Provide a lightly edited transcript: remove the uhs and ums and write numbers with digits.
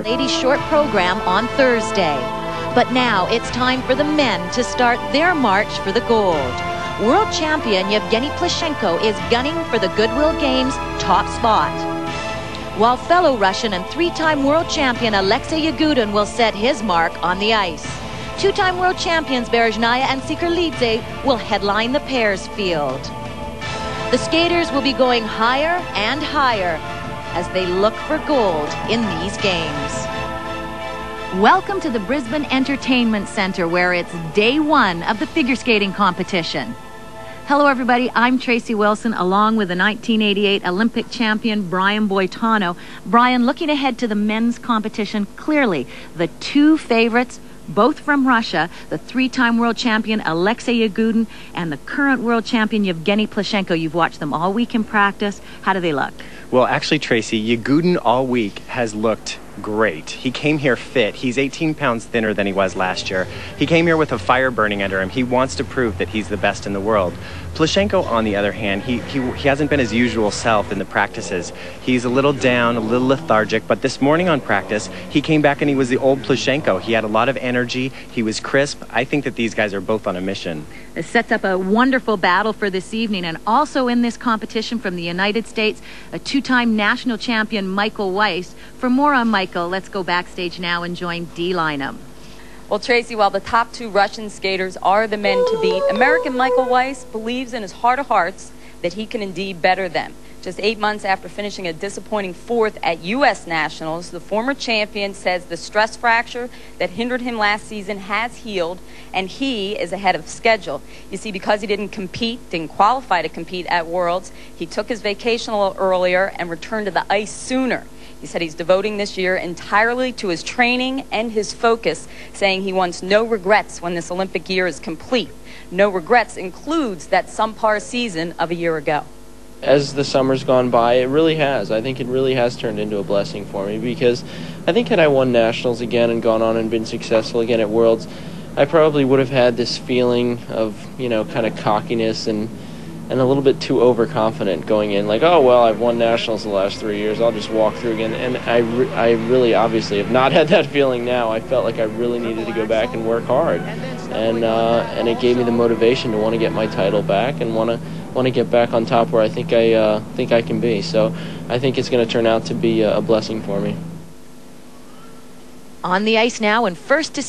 ladies' short program on Thursday. But now it's time for the men to start their march for the gold. World champion Yevgeny Plushenko is gunning for the Goodwill Games' top spot, while fellow Russian and three-time world champion Alexei Yagudin will set his mark on the ice. Two-time world champions Berezhnaya and Sikorlidze will headline the pairs field. The skaters will be going higher and higher as they look for gold in these games. Welcome to the Brisbane Entertainment Centre, where it's day one of the figure skating competition. Hello everybody, I'm Tracy Wilson, along with the 1988 Olympic champion Brian Boitano. Brian, looking ahead to the men's competition, clearly the two favorites, both from Russia, the three-time world champion Alexei Yagudin and the current world champion Yevgeny Plushenko. You've watched them all week in practice. How do they look? Well, actually, Tracy, Yagudin all week has looked great. He came here fit. He's 18 pounds thinner than he was last year. He came here with a fire burning under him. He wants to prove that he's the best in the world. Plushenko, on the other hand, he hasn't been his usual self in the practices. He's a little down, a little lethargic, but this morning on practice, he came back and he was the old Plushenko. He had a lot of energy. He was crisp. I think that these guys are both on a mission. It sets up a wonderful battle for this evening, and also in this competition from the United States, a two-time national champion Michael Weiss. For more on Michael, let's go backstage now and join Dee Lynham. Well, Tracy, while the top two Russian skaters are the men to beat, American Michael Weiss believes in his heart of hearts that he can indeed better them. Just 8 months after finishing a disappointing fourth at U.S. Nationals, the former champion says the stress fracture that hindered him last season has healed, and he is ahead of schedule. You see, because he didn't qualify to compete at Worlds, he took his vacation a little earlier and returned to the ice sooner. He said he's devoting this year entirely to his training and his focus, saying he wants no regrets when this Olympic year is complete. No regrets includes that subpar season of a year ago. As the summer's gone by, it really has. I think it really has turned into a blessing for me, because I think had I won Nationals again and gone on and been successful again at Worlds, I probably would have had this feeling of, kind of cockiness and a little bit too overconfident going in, like, oh, well, I've won Nationals the last 3 years, I'll just walk through again. And I really obviously have not had that feeling now. I felt like I really needed to go back and work hard. And it gave me the motivation to want to get my title back and want to get back on top where I think I can be. So I think it's going to turn out to be a blessing for me. On the ice now, and first to